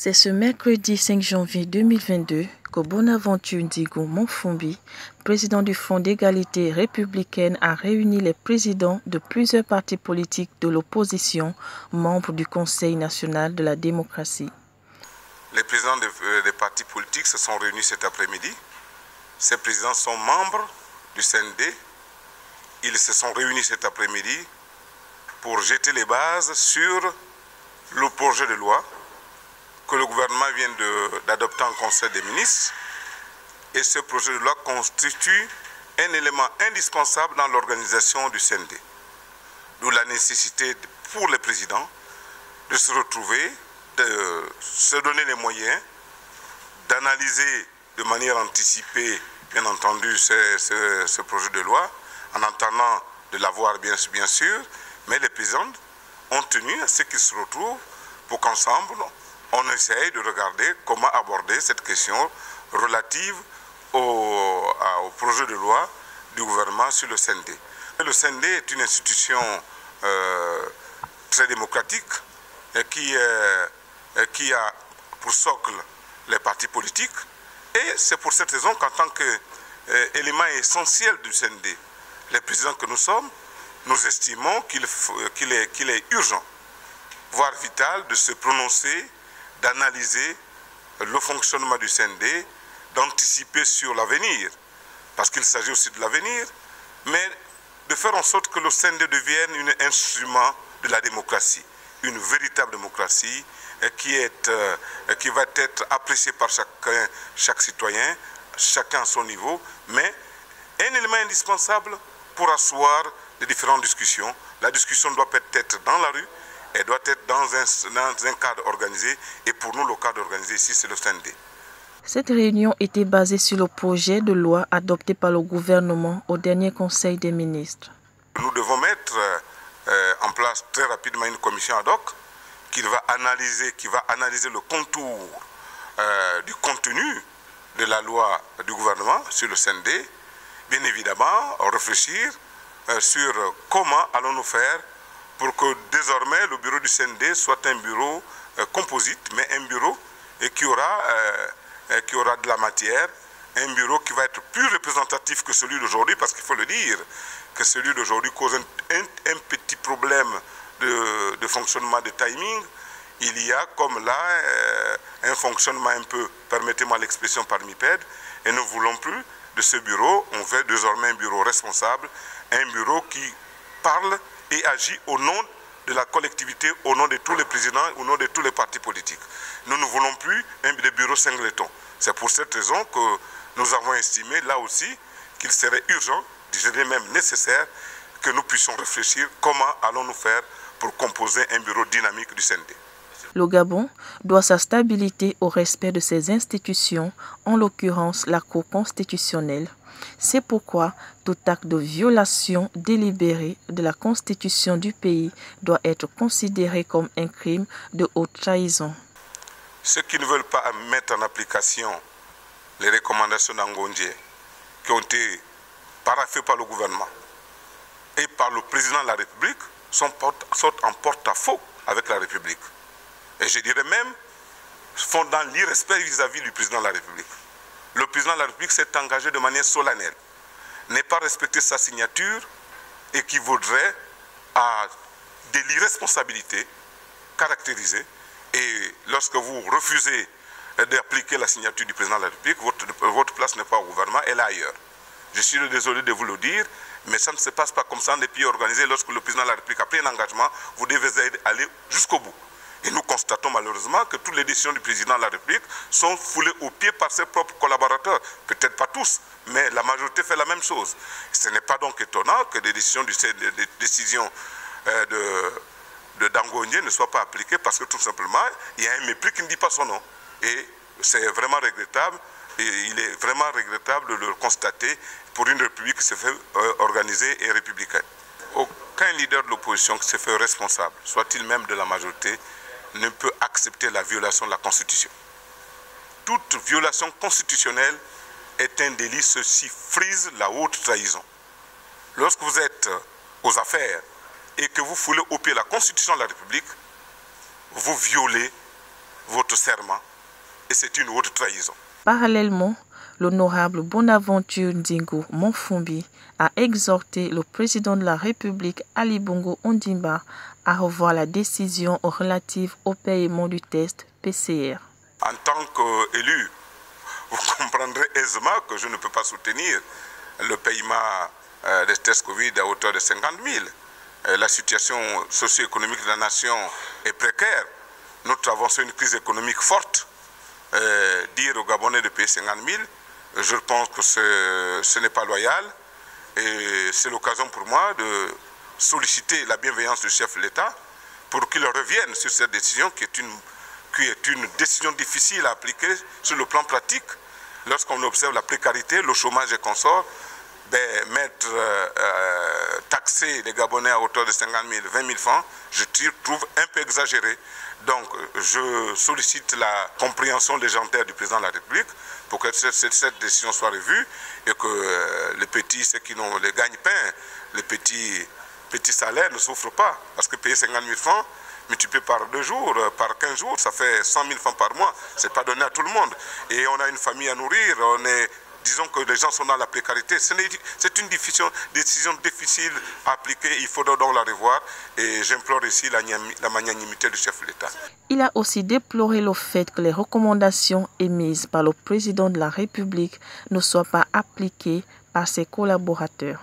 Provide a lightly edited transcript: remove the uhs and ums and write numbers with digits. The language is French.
C'est ce mercredi 5 janvier 2022 que Bonaventure Ndigo Monfumbi, président du Front d'égalité républicaine, a réuni les présidents de plusieurs partis politiques de l'opposition, membres du Conseil national de la démocratie. Les présidents des partis politiques se sont réunis cet après-midi. Ces présidents sont membres du CND. Ils se sont réunis cet après-midi pour jeter les bases sur le projet de loi que le gouvernement vient d'adopter en Conseil des ministres. Et ce projet de loi constitue un élément indispensable dans l'organisation du CND. D'où la nécessité pour les présidents de se retrouver, de se donner les moyens d'analyser de manière anticipée, bien entendu, ce projet de loi, en attendant de l'avoir bien sûr, mais les présidents ont tenu à ce qu'ils se retrouvent pour qu'ensemble, on essaye de regarder comment aborder cette question relative au projet de loi du gouvernement sur le CND. Le CND est une institution très démocratique qui a pour socle les partis politiques. Et c'est pour cette raison qu'en tant qu'élément essentiel du CND, les présidents que nous sommes, nous estimons qu'il est urgent, voire vital, de se prononcer, d'analyser le fonctionnement du CND, d'anticiper sur l'avenir, parce qu'il s'agit aussi de l'avenir, mais de faire en sorte que le CND devienne un instrument de la démocratie, une véritable démocratie qui va être appréciée par chaque citoyen, chacun à son niveau, mais un élément indispensable pour asseoir les différentes discussions. La discussion doit être dans la rue, elle doit être dans un cadre organisé, et pour nous, le cadre organisé ici, c'est le CND. Cette réunion était basée sur le projet de loi adopté par le gouvernement au dernier Conseil des ministres. Nous devons mettre en place très rapidement une commission ad hoc qui va analyser le contour du contenu de la loi du gouvernement sur le CND. Bien évidemment, réfléchir sur comment allons-nous faire pour que désormais le bureau du CND soit un bureau composite, mais un bureau qui aura de la matière, un bureau qui va être plus représentatif que celui d'aujourd'hui, parce qu'il faut le dire, que celui d'aujourd'hui cause un petit problème de fonctionnement, de timing. Il y a comme là un fonctionnement un peu, permettez-moi l'expression, parmipède, et nous ne voulons plus de ce bureau. On veut désormais un bureau responsable, un bureau qui parle et agit au nom de la collectivité, au nom de tous les présidents, au nom de tous les partis politiques. Nous ne voulons plus des bureaux singletons. C'est pour cette raison que nous avons estimé là aussi qu'il serait urgent, je dirais même nécessaire, que nous puissions réfléchir comment allons-nous faire pour composer un bureau dynamique du CND. Le Gabon doit sa stabilité au respect de ses institutions, en l'occurrence la Cour constitutionnelle. C'est pourquoi tout acte de violation délibérée de la Constitution du pays doit être considéré comme un crime de haute trahison. Ceux qui ne veulent pas mettre en application les recommandations d'Angondje qui ont été paraphées par le gouvernement et par le président de la République sont en porte-à-faux avec la République. Et je dirais même, font dans l'irrespect vis-à-vis du président de la République. Le président de la République s'est engagé de manière solennelle, n'est pas respecté sa signature, équivaudrait à de l'irresponsabilité caractérisée. Et lorsque vous refusez d'appliquer la signature du président de la République, votre place n'est pas au gouvernement, elle est ailleurs. Je suis désolé de vous le dire, mais ça ne se passe pas comme ça dans des pays organisés. Lorsque le président de la République a pris un engagement, vous devez aller jusqu'au bout. Et nous constatons malheureusement que toutes les décisions du président de la République sont foulées aux pieds par ses propres collaborateurs. Peut-être pas tous, mais la majorité fait la même chose. Ce n'est pas donc étonnant que des décisions de Dangondje ne soient pas appliquées, parce que tout simplement, il y a un mépris qui ne dit pas son nom. Et c'est vraiment regrettable, et il est vraiment regrettable de le constater pour une République qui se fait organisée et républicaine. Aucun leader de l'opposition qui se fait responsable, soit-il même de la majorité, ne peut accepter la violation de la Constitution. Toute violation constitutionnelle est un délit, ceci frise la haute trahison. Lorsque vous êtes aux affaires et que vous foulez au pied la Constitution de la République, vous violez votre serment et c'est une haute trahison. Parallèlement, l'honorable Bonaventure Ndingo Monfumbi a exhorté le président de la République Ali Bongo Ondimba à revoir la décision relative au paiement du test PCR. En tant qu'élu, vous comprendrez aisément que je ne peux pas soutenir le paiement des tests Covid à hauteur de 50 000. La situation socio-économique de la nation est précaire. Nous traversons une crise économique forte. Dire aux Gabonais de payer 50 000, je pense que ce n'est pas loyal. Et c'est l'occasion pour moi de solliciter la bienveillance du chef de l'État pour qu'il revienne sur cette décision qui est une décision difficile à appliquer sur le plan pratique. Lorsqu'on observe la précarité, le chômage et consorts, taxer les Gabonais à hauteur de 50 000, 20 000 francs, je trouve un peu exagéré. Donc je sollicite la compréhension légendaire du président de la République pour que cette décision soit revue et que les petits, ceux qui n'ont les gagne-pain, les petits salaires ne souffrent pas. Parce que payer 50 000 francs, multiplié par 2 jours, par 15 jours, ça fait 100 000 francs par mois. Ce n'est pas donné à tout le monde. Et on a une famille à nourrir, disons que les gens sont dans la précarité. C'est une décision difficile à appliquer. Il faudra donc la revoir. Et j'implore ici la magnanimité du chef de l'État. Il a aussi déploré le fait que les recommandations émises par le président de la République ne soient pas appliquées par ses collaborateurs.